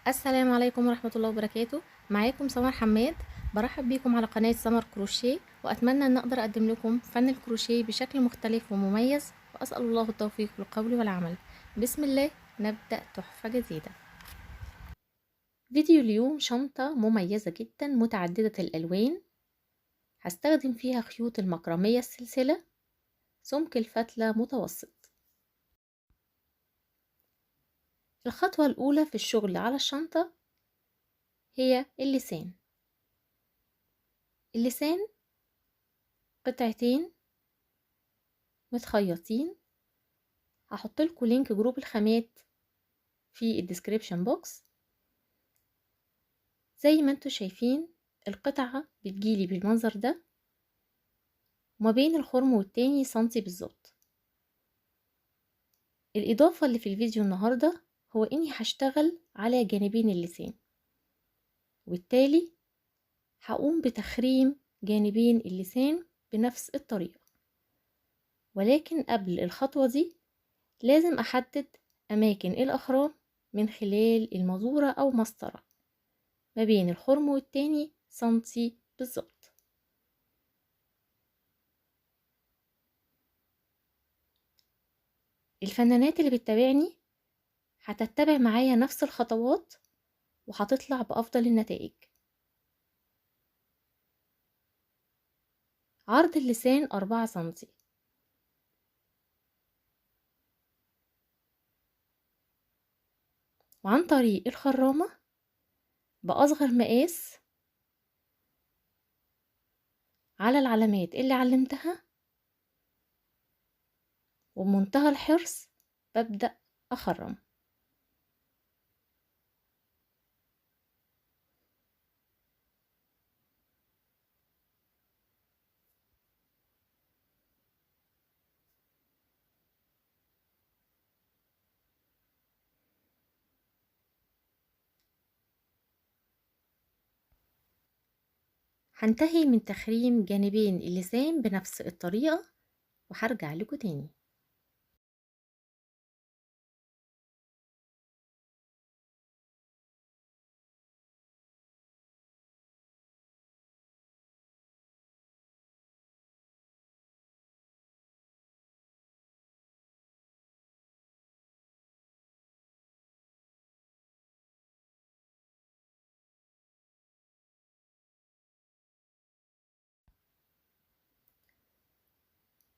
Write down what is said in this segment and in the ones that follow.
السلام عليكم ورحمة الله وبركاته. معاكم سمر حماد. برحب بيكم على قناة سمر كروشيه، وأتمنى أن أقدر أقدم لكم فن الكروشيه بشكل مختلف ومميز، وأسأل الله التوفيق في القول والعمل. بسم الله، نبدأ تحفة جديدة. فيديو اليوم شنطة مميزة جدا متعددة الألوان، هستخدم فيها خيوط المكرمية السلسلة، سمك الفتلة متوسط. الخطوة الأولى في الشغل على الشنطة هي اللسان قطعتين متخيطين. هحط لكم لينك جروب الخامات في الديسكريبشن بوكس. زي ما انتوا شايفين القطعة بتجيلي بالمنظر ده، وما بين الخرم والتاني سنتي بالظبط. الإضافة اللي في الفيديو النهاردة هو إني هشتغل على جانبين اللسان، وبالتالي هقوم بتخريم جانبين اللسان بنفس الطريقة. ولكن قبل الخطوة دي لازم أحدد أماكن الأخرام من خلال المزورة أو مسطرة ما بين الخرم والتاني سنتي بالظبط. الفنانات اللي بتتابعني هتتبع معايا نفس الخطوات وهتطلع بأفضل النتائج. عرض اللسان 4 سنتي، وعن طريق الخرامة بأصغر مقاس على العلامات اللي علمتها، وبمنتهى الحرص ببدأ أخرم. هنتهي من تخريم جانبين اللسان بنفس الطريقة، وهرجع لكم تاني.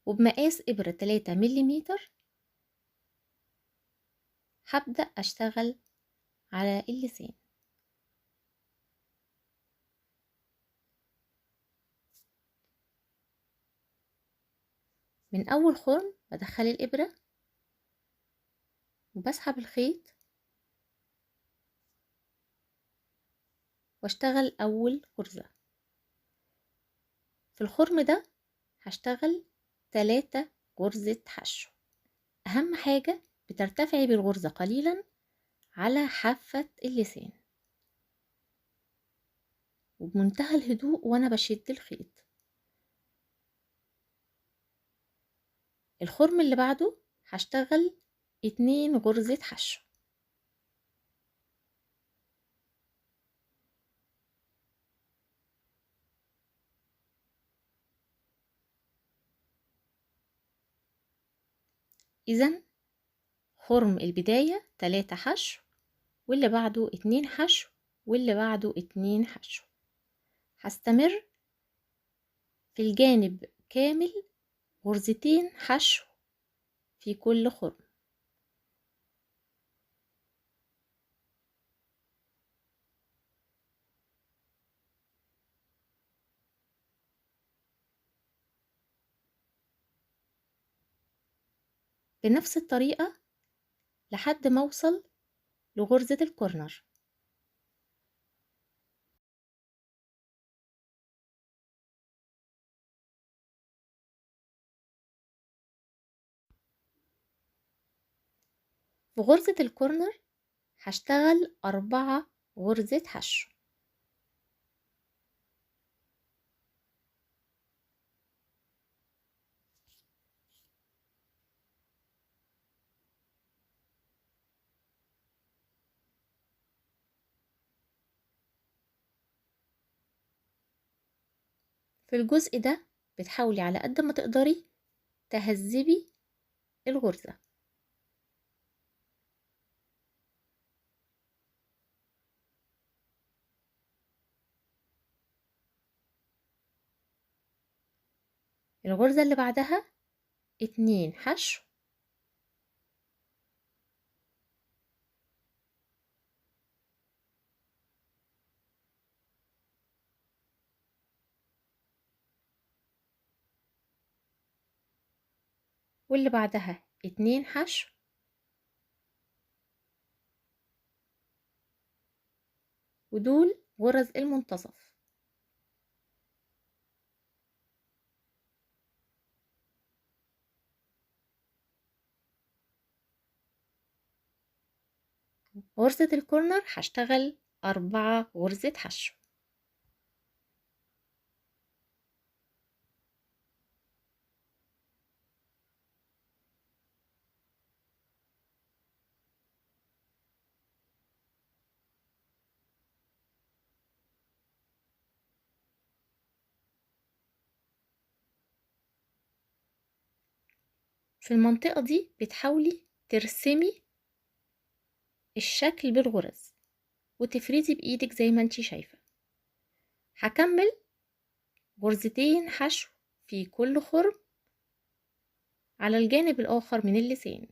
وبمقاس إبرة 3 مليمتر هبدأ أشتغل على اللسان. من أول خرم بدخل الإبرة وبسحب الخيط واشتغل أول غرزة. في الخرم ده هشتغل 3 غرزة حشو. أهم حاجة بترتفعي بالغرزة قليلا على حافة اللسان، وبمنتهى الهدوء وأنا بشد الخيط. الخرم اللي بعده هشتغل 2 غرزة حشو. إذن خرم البداية 3 حشو، واللي بعده 2 حشو، واللي بعده 2 حشو. هستمر في الجانب كامل غرزتين حشو في كل خرم. بنفس الطريقة لحد ما اوصل لغرزة الكورنر. في غرزة الكورنر هشتغل 4 غرزة حشو. في الجزء ده بتحاولي على قد ما تقدري تهذبي الغرزة. الغرزة اللي بعدها 2 حشو، واللي بعدها 2 حشو، ودول غرز المنتصف. غرزة الكورنر هشتغل 4 غرزة حشو. في المنطقة دي بتحاولي ترسمي الشكل بالغرز وتفردي بإيدك زي ما انتي شايفة. هكمل غرزتين حشو في كل خرم على الجانب الآخر من اللسان.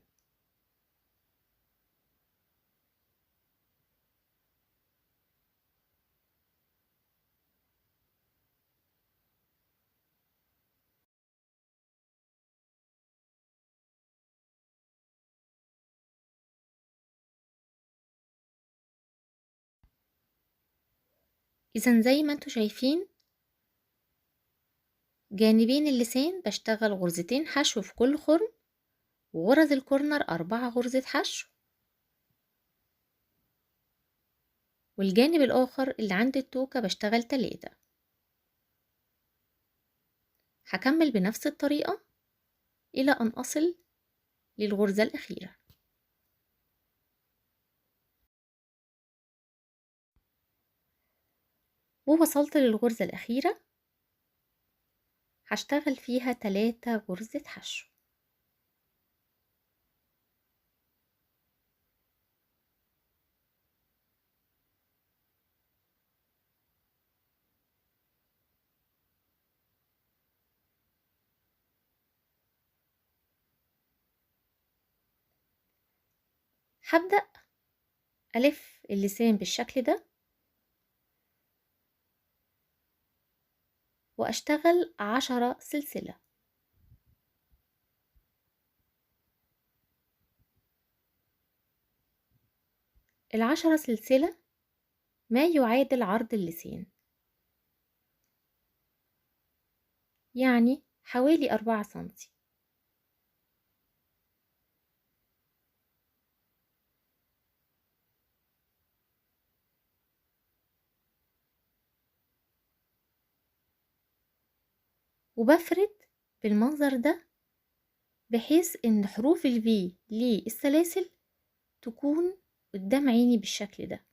إذا زي ما انتوا شايفين جانبين اللسان بشتغل غرزتين حشو في كل خرم، وغرز الكورنر 4 غرزة حشو، والجانب الآخر اللي عند التوكة بشتغل 3. هكمل بنفس الطريقة إلى أن أصل للغرزة الأخيرة. ووصلت للغرزة الأخيرة هشتغل فيها 3 غرزة حشو. هبدأ ألف اللسان بالشكل ده وأشتغل 10 سلسلة. ال10 سلسلة ما يعادل عرض اللسان، يعني حوالي 4 سنتي. وبفرد بالمنظر ده بحيث ان حروف الفي للسلاسل تكون قدام عيني بالشكل ده.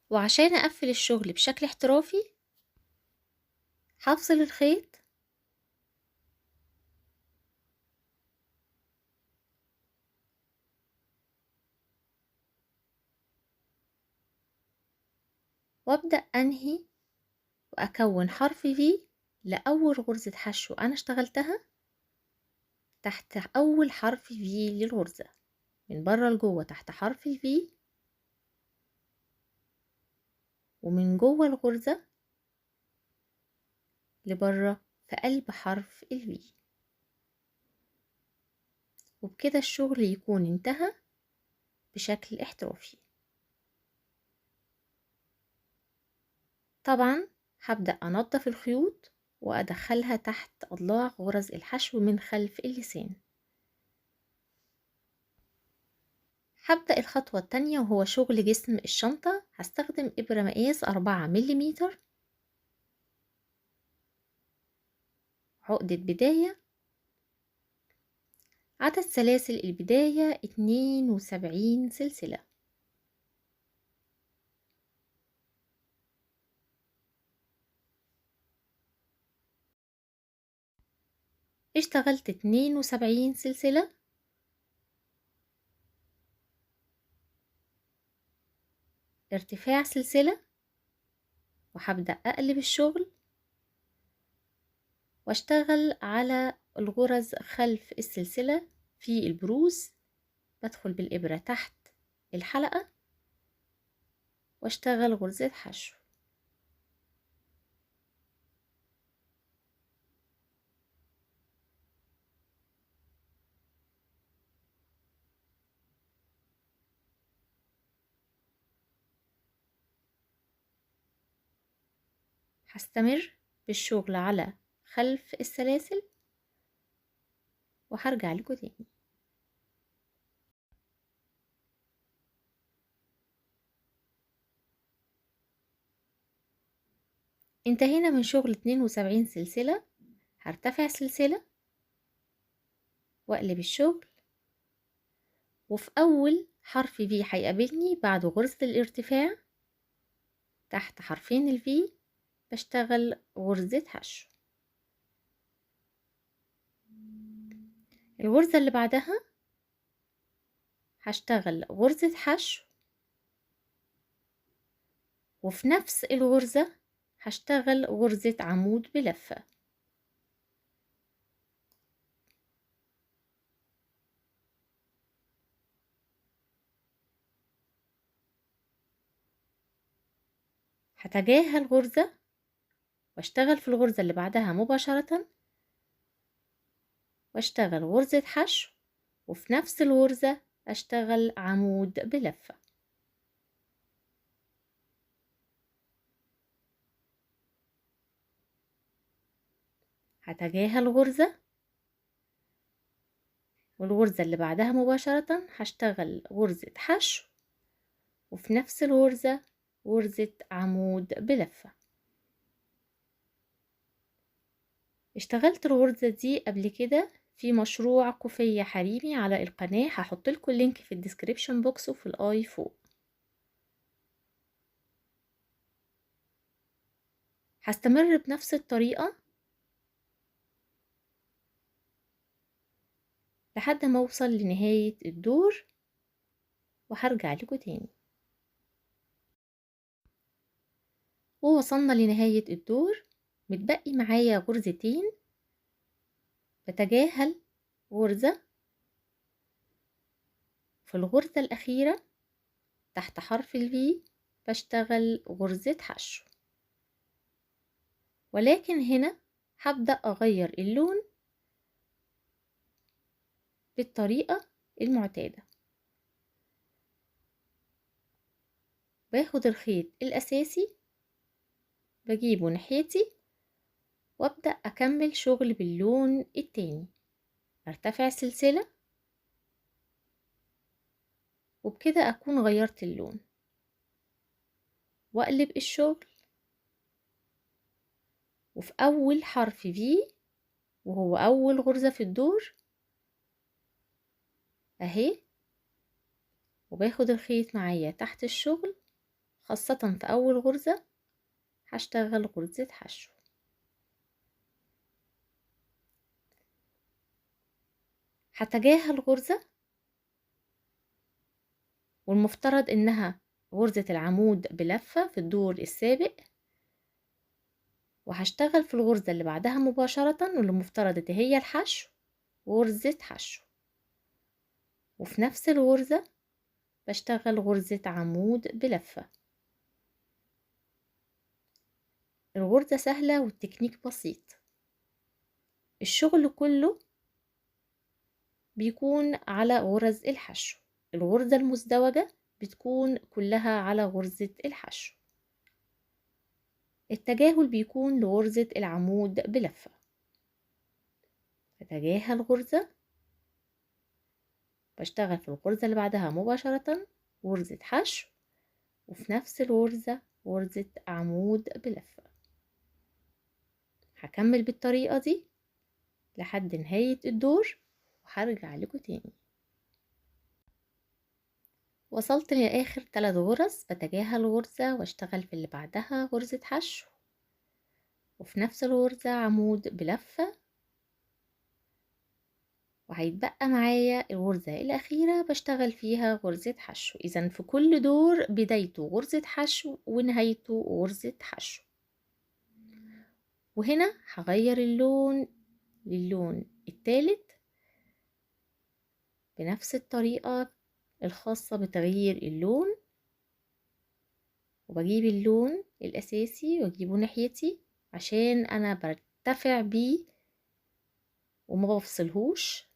وعشان اقفل الشغل بشكل احترافي هفصل الخيط وابدأ انهي واكون حرف في لأول غرزة حشو انا اشتغلتها تحت اول حرف في للغرزة، من بره لجوه تحت حرف الفي، ومن جوه الغرزة لبره في قلب حرف الفي. وبكده الشغل يكون انتهى بشكل احترافي. طبعا هبدأ أنظف الخيوط وأدخلها تحت أضلاع غرز الحشو من خلف اللسان. هبدأ الخطوة التانية وهو شغل جسم الشنطة. هستخدم إبرة مقاس 4 مليمتر، عقدة بداية، عدد سلاسل البداية 72 سلسلة. اشتغلت 72 سلسلة، ارتفاع سلسلة، وهبدأ أقلب الشغل واشتغل على الغرز خلف السلسلة في البروز. بدخل بالإبرة تحت الحلقة واشتغل غرزة حشو. هستمر بالشغل على خلف السلاسل وهرجع لكم تاني. انتهينا من شغل 72 سلسلة. هرتفع سلسلة واقلب الشغل، وفي اول حرف في هيقابلني بعد غرزة الارتفاع تحت حرفين الفي بشتغل غرزة حشو. الغرزة اللي بعدها هشتغل غرزة حشو، وفي نفس الغرزة هشتغل غرزة عمود بلفة. هتجاهل غرزة واشتغل في الغرزة اللي بعدها مباشرة واشتغل غرزة حشو، وفي نفس الغرزة اشتغل عمود بلفة. هتجاهل غرزة والغرزة اللي بعدها مباشرة هشتغل غرزة حشو، وفي نفس الغرزة غرزة عمود بلفة. اشتغلت الغرزة دي قبل كده في مشروع كوفية حريمي على القناة، هحط لكم اللينك في الديسكريبشن بوكس وفي الاي فوق. هستمر بنفس الطريقة لحد ما اوصل لنهاية الدور وهرجع لكم تاني. ووصلنا لنهاية الدور، متبقي معايا غرزتين. بتجاهل غرزة في الغرزة الأخيرة تحت حرف الفي بشتغل غرزة حشو، ولكن هنا هبدأ أغير اللون بالطريقة المعتادة. باخد الخيط الأساسي بجيبه ناحيتي وابدأ أكمل شغل باللون التاني. ارتفع سلسلة وبكده أكون غيرت اللون، واقلب الشغل، وفي أول حرف في وهو أول غرزة في الدور أهي، وباخد الخيط معايا تحت الشغل خاصة في أول غرزة هشتغل غرزة حشو. هتجاهل غرزة والمفترض إنها غرزة العمود بلفة في الدور السابق، وهشتغل في الغرزة اللي بعدها مباشرة واللي مفترض هي الحشو غرزة حشو، وفي نفس الغرزة بشتغل غرزة عمود بلفة. الغرزة سهلة والتكنيك بسيط. الشغل كله بيكون على غرز الحشو، الغرزة المزدوجة بتكون كلها على غرزة الحشو، التجاهل بيكون لغرزة العمود بلفة. بتجاهل غرزة بشتغل في الغرزة اللي بعدها مباشرة غرزة حشو، وفي نفس الغرزة غرزة عمود بلفة. هكمل بالطريقة دي لحد نهاية الدور وهرجع لكم تاني. وصلت لآخر 3 غرز. بتجاهل غرزة واشتغل في اللي بعدها غرزة حشو، وفي نفس الغرزة عمود بلفة، وهيتبقى معايا الغرزة الأخيرة بشتغل فيها غرزة حشو. إذا في كل دور بدايته غرزة حشو ونهايته غرزة حشو. وهنا هغير اللون للون الثالث بنفس الطريقة الخاصة بتغيير اللون، وبجيب اللون الأساسي واجيبه ناحيتي عشان أنا برتفع بيه وما بفصلهوش.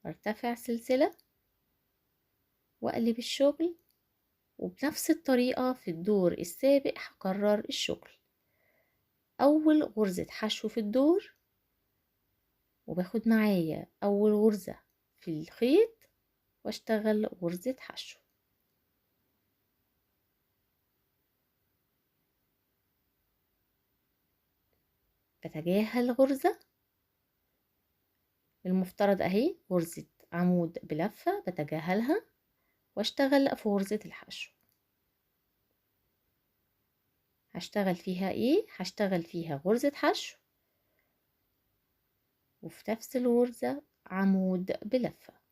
برتفع سلسلة واقلب الشغل، وبنفس الطريقة في الدور السابق هكرر الشغل. أول غرزة حشو في الدور، وباخد معايا أول غرزة في الخيط واشتغل غرزة حشو. بتجاهل غرزة، المفترض اهي غرزة عمود بلفة بتجاهلها واشتغل في غرزة الحشو. هشتغل فيها ايه؟ هشتغل فيها غرزة حشو وفي نفس الغرزة عمود بلفة.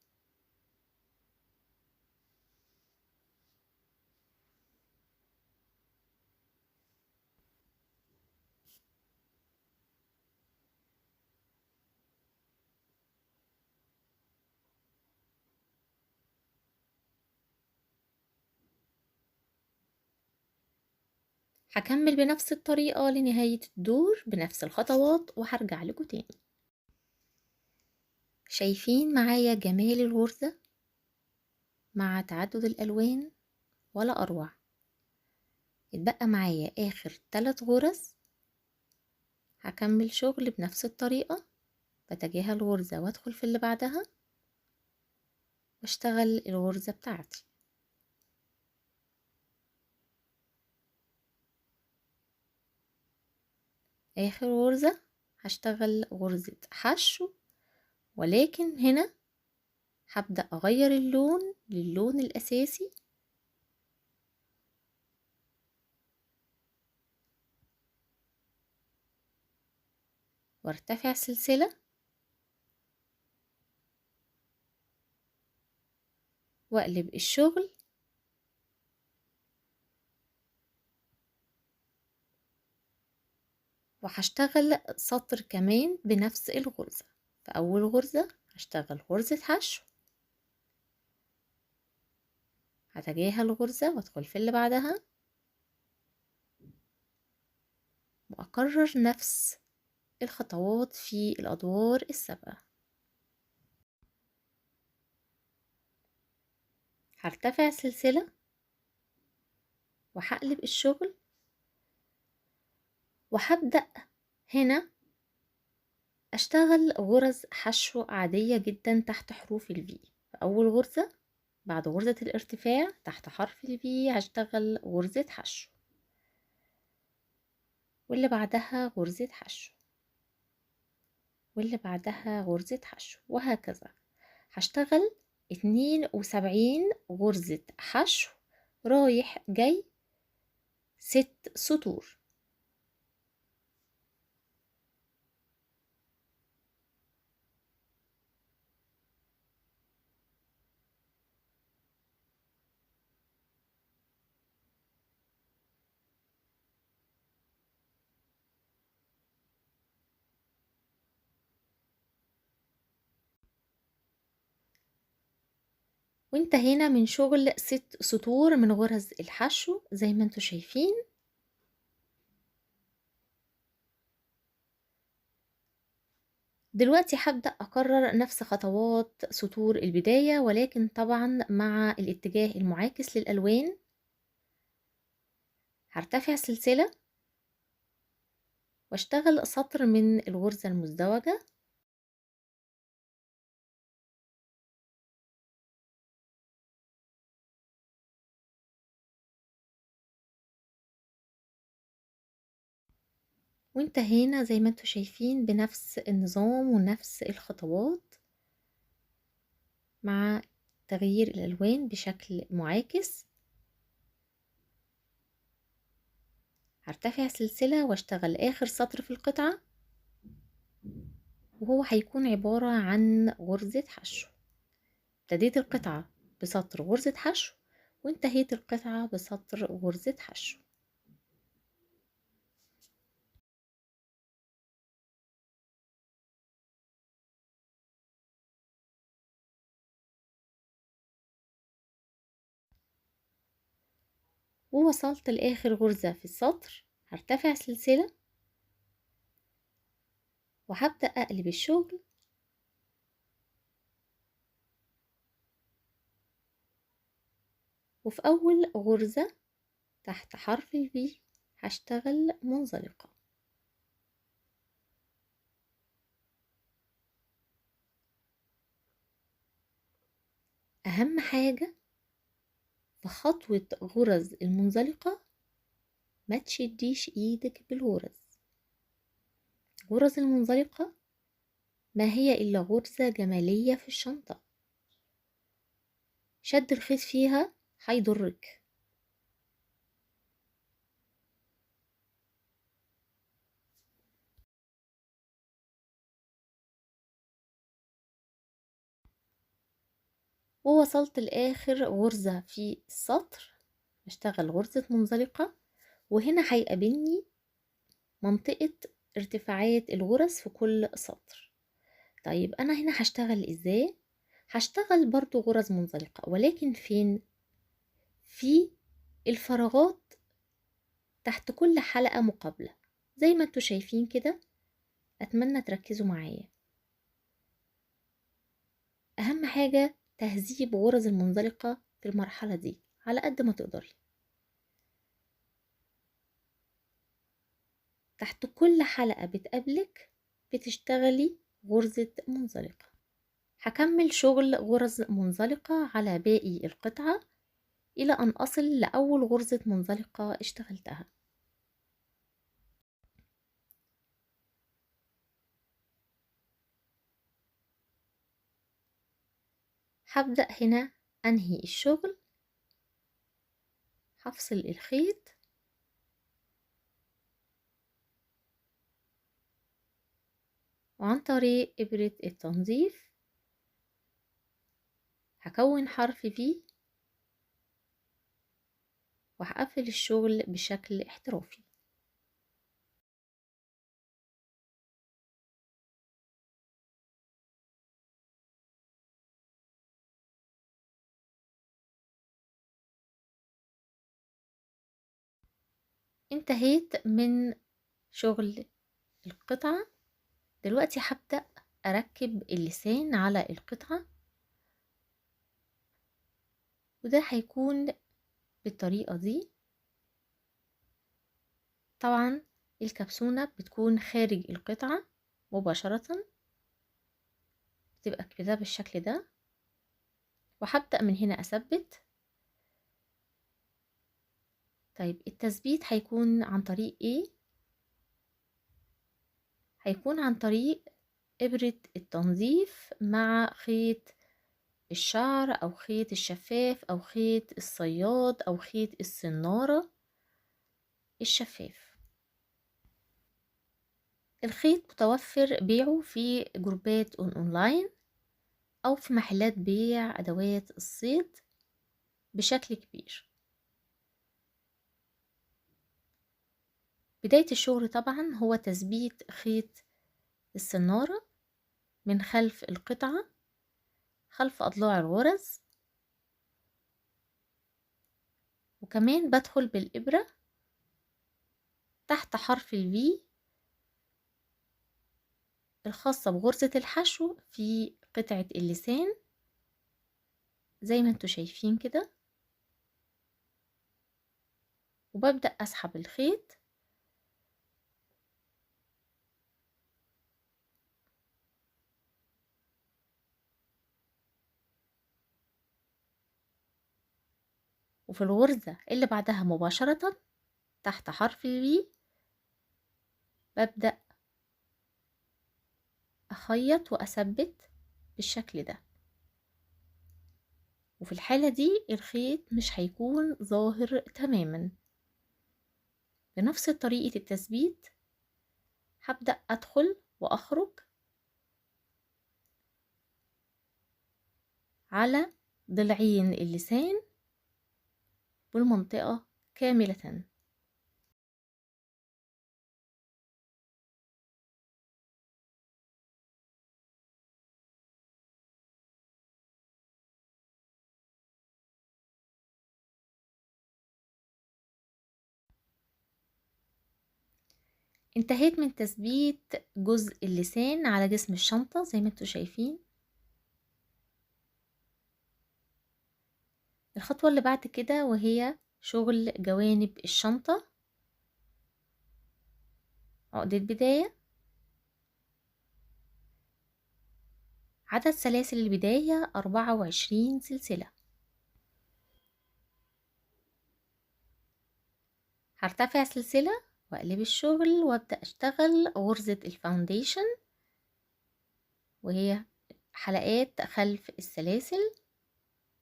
هكمل بنفس الطريقة لنهاية الدور بنفس الخطوات وهرجع لكم تاني. شايفين معايا جمال الغرزة مع تعدد الألوان؟ ولا أروع. اتبقى معايا آخر 3 غرز. هكمل شغل بنفس الطريقة، بتجاهل غرزة وادخل في اللي بعدها واشتغل الغرزة بتاعتي. آخر غرزة هشتغل غرزة حشو، ولكن هنا هبدأ أغير اللون للون الأساسي وارتفع سلسلة واقلب الشغل، وهشتغل سطر كمان بنفس الغرزة. في أول غرزة هشتغل غرزة حشو، هتجاهل غرزة وادخل في اللي بعدها وأكرر نفس الخطوات في الأدوار السابقة. هرتفع سلسلة وهقلب الشغل، وهبدأ هنا أشتغل غرز حشو عادية جدا تحت حروف الفي. في أول غرزة بعد غرزة الارتفاع تحت حرف الفي هشتغل غرزة حشو، واللي بعدها غرزة حشو، واللي بعدها غرزة حشو، وهكذا. هشتغل 72 غرزة حشو رايح جاي 6 سطور. وانتهينا من شغل 6 سطور من غرز الحشو زي ما انتوا شايفين. دلوقتي هبدأ أكرر نفس خطوات سطور البداية، ولكن طبعا مع الاتجاه المعاكس للألوان. هرتفع سلسلة واشتغل سطر من الغرزة المزدوجة، وانتهينا زي ما انتوا شايفين بنفس النظام ونفس الخطوات مع تغيير الألوان بشكل معاكس. هرتفع سلسلة واشتغل آخر سطر في القطعة وهو هيكون عبارة عن غرزة حشو. ابتديت القطعة بسطر غرزة حشو وانتهيت القطعة بسطر غرزة حشو. ووصلت لآخر غرزة في السطر، هرتفع سلسلة وهبدأ أقلب الشغل وفي أول غرزة تحت حرف ال V هشتغل منزلقة. أهم حاجة في خطوة غرز المنزلقة ما تشديش ايدك بالغرز. غرز المنزلقة ما هي إلا غرزة جمالية في الشنطة، شد الخيط فيها هيضرك. ووصلت لآخر غرزة في السطر، بشتغل غرزة منزلقة وهنا هيقابلني منطقة ارتفاعات الغرز في كل سطر. طيب أنا هنا هشتغل إزاي؟ هشتغل برضو غرز منزلقة، ولكن فين؟ في الفراغات تحت كل حلقة مقابلة زي ما انتوا شايفين كده. أتمنى تركزوا معايا. أهم حاجة تهذيب غرز المنزلقة في المرحلة دي على قد ما تقدري. تحت كل حلقة بتقابلك بتشتغلي غرزة منزلقة. هكمل شغل غرز منزلقة على باقي القطعة إلى أن أصل لأول غرزة منزلقة اشتغلتها. هبدأ هنا أنهي الشغل، هفصل الخيط وعن طريق إبرة التنظيف هكون حرف V وهقفل الشغل بشكل احترافي. انتهيت من شغل القطعة. دلوقتي هبدأ أركب اللسان على القطعة، وده هيكون بالطريقة دي. طبعا الكبسونة بتكون خارج القطعة مباشرة، بتبقى كده بالشكل ده. وهبدأ من هنا أثبت. طيب التثبيت هيكون عن طريق ايه؟ هيكون عن طريق إبرة التنظيف مع خيط الشعر أو خيط الشفاف أو خيط الصياد أو خيط السنارة الشفاف. الخيط متوفر بيعه في جروبات أونلاين أو في محلات بيع أدوات الصيد بشكل كبير. بداية الشغل طبعا هو تثبيت خيط السنارة من خلف القطعة خلف أضلاع الغرز، وكمان بدخل بالإبرة تحت حرف ال V الخاصة بغرزة الحشو في قطعة اللسان زي ما انتوا شايفين كده، وببدأ أسحب الخيط وفي الغرزة اللي بعدها مباشرة تحت حرف ال V ببدأ أخيط وأثبت بالشكل ده. وفي الحالة دي الخيط مش هيكون ظاهر تماما. بنفس طريقة التثبيت هبدأ أدخل وأخرج على ضلعين اللسان والمنطقة كاملة. انتهيت من تثبيت جزء اللسان على جسم الشنطة زي ما انتوا شايفين. الخطوة اللي بعد كده وهي شغل جوانب الشنطة. عقدة بداية، عدد سلاسل البداية 24 سلسلة. هرتفع سلسلة واقلب الشغل وابدأ اشتغل غرزة الفاونديشن، وهي حلقات خلف السلاسل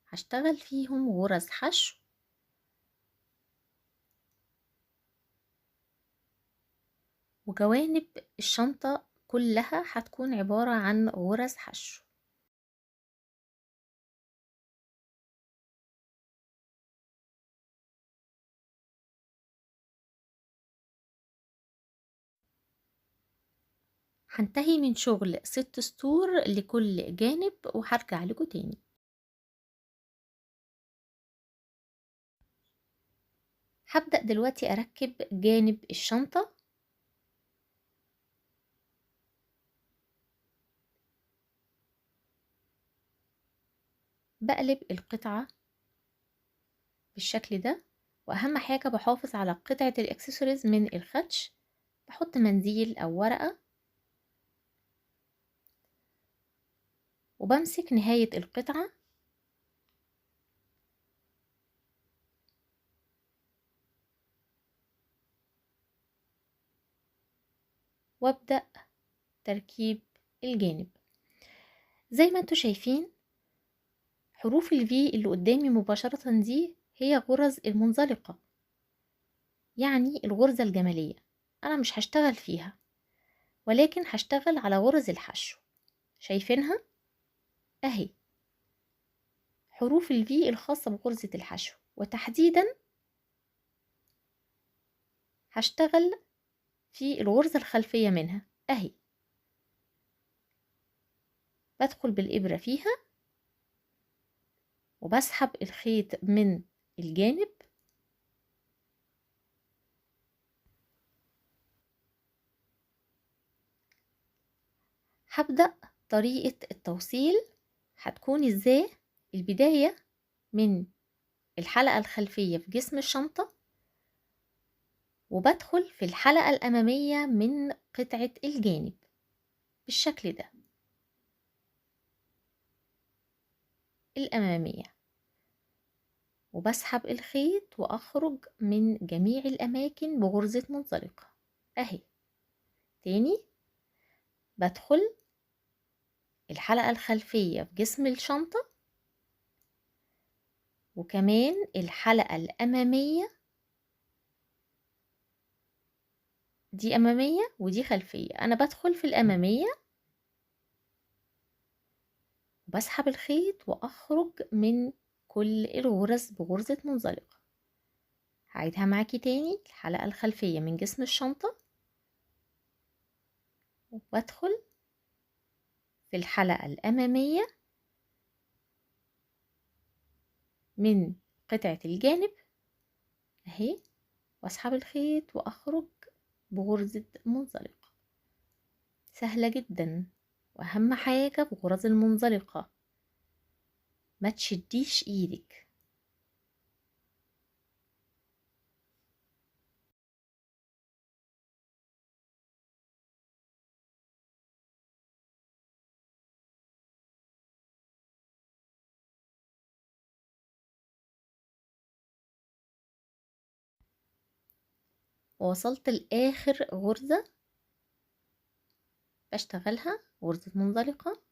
هشتغل فيهم غرز حشو. وجوانب الشنطة كلها هتكون عبارة عن غرز حشو. هنتهي من شغل 6 سطور لكل جانب وهرجع لكم تاني. هبدأ دلوقتي أركب جانب الشنطة. بقلب القطعة بالشكل ده، وأهم حاجة بحافظ على قطعة الإكسسوارز من الخدش. بحط منديل أو ورقة وبمسك نهاية القطعة وابدأ تركيب الجانب. زي ما انتوا شايفين حروف الفي اللي قدامي مباشرة دي هي غرز المنزلقة، يعني الغرزة الجمالية. أنا مش هشتغل فيها ولكن هشتغل على غرز الحشو. شايفينها اهي حروف الفي الخاصة بغرزة الحشو، وتحديدا هشتغل في الغرزة الخلفية منها اهي. بدخل بالإبرة فيها وبسحب الخيط من الجانب هبدأ طريقة التوصيل هتكون ازاي. البداية من الحلقة الخلفية في جسم الشنطة وبدخل في الحلقة الأمامية من قطعة الجانب بالشكل ده الأمامية، وبسحب الخيط وأخرج من جميع الأماكن بغرزة منزلقة أهي. تاني بدخل الحلقة الخلفية في جسم الشنطة وكمان الحلقة الأمامية، دي أمامية ودي خلفية. أنا بدخل في الأمامية وبسحب الخيط وأخرج من كل الغرز بغرزة منزلقة. هعيدها معاكي تاني. الحلقة الخلفية من جسم الشنطة وبدخل في الحلقة الأمامية من قطعة الجانب اهي، واسحب الخيط واخرج بغرزة منزلقة. سهلة جدا، واهم حاجة بغرز المنزلقة ما تشديش ايدك. ووصلت لاخر غرزة بشتغلها غرزة منزلقة،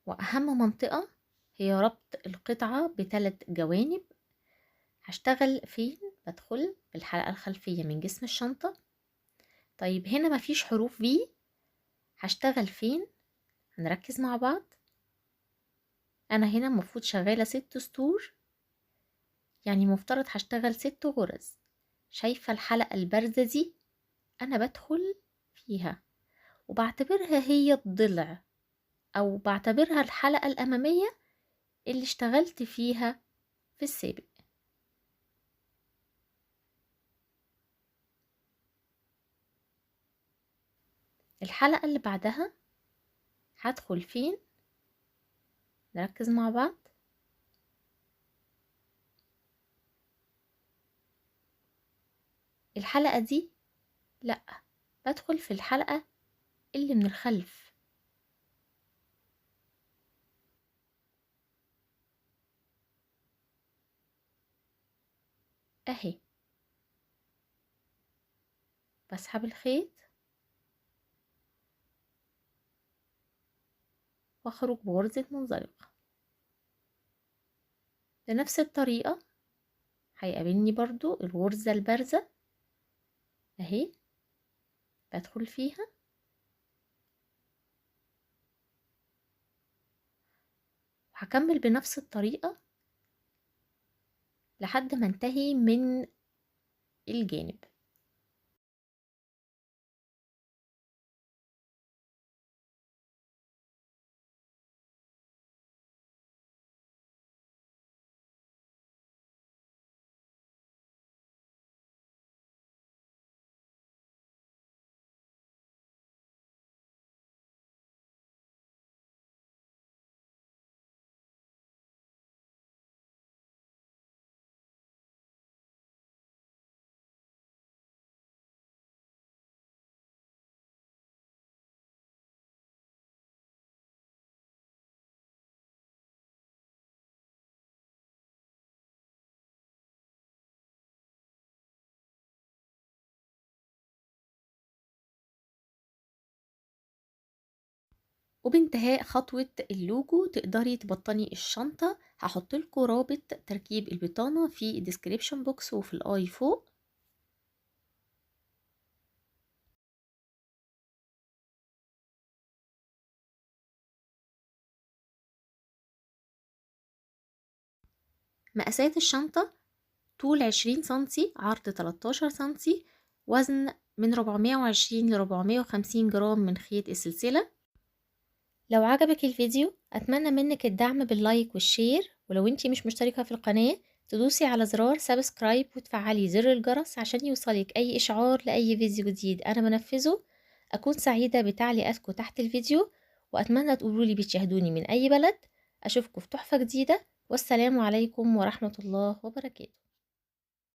واهم منطقة هي ربط القطعة ب3 جوانب. هشتغل فين؟ بدخل في الحلقة الخلفية من جسم الشنطة. طيب هنا مفيش حروف في، هشتغل فين؟ هنركز مع بعض. انا هنا المفروض شغالة 6 سطور، يعني مفترض هشتغل 6 غرز. شايفة الحلقة البارزة دي؟ انا بدخل فيها وبعتبرها هي الضلع، او بعتبرها الحلقة الامامية اللي اشتغلت فيها في السابق. الحلقة اللي بعدها هدخل فين؟ نركز مع بعض. الحلقة دي لأ، بدخل في الحلقة اللي من الخلف. اهي، بسحب الخيط واخرج بغرزة منزلقة. بنفس الطريقة هيقابلني برضو الغرزة البارزة اهي، بدخل فيها وهكمل بنفس الطريقة لحد ما انتهي من الجانب. وبانتهاء خطوة اللوجو تقدري تبطني الشنطة. هحط لكم رابط تركيب البطانة في الديسكريبشن بوكس وفي الاي فوق. مقاسات الشنطة: طول 20 سنتي، عرض 13 سنتي، وزن من 420 ل 450 جرام من خيط السلسلة. لو عجبك الفيديو أتمنى منك الدعم باللايك والشير، ولو انتي مش مشتركة في القناة تدوسي على زرار سبسكرايب وتفعلي زر الجرس عشان يوصلك أي إشعار لأي فيديو جديد أنا بنفذه. أكون سعيدة بتعليقاتكم تحت الفيديو، وأتمنى تقولولي بتشاهدوني من أي بلد. أشوفكم في تحفة جديدة، والسلام عليكم ورحمة الله وبركاته.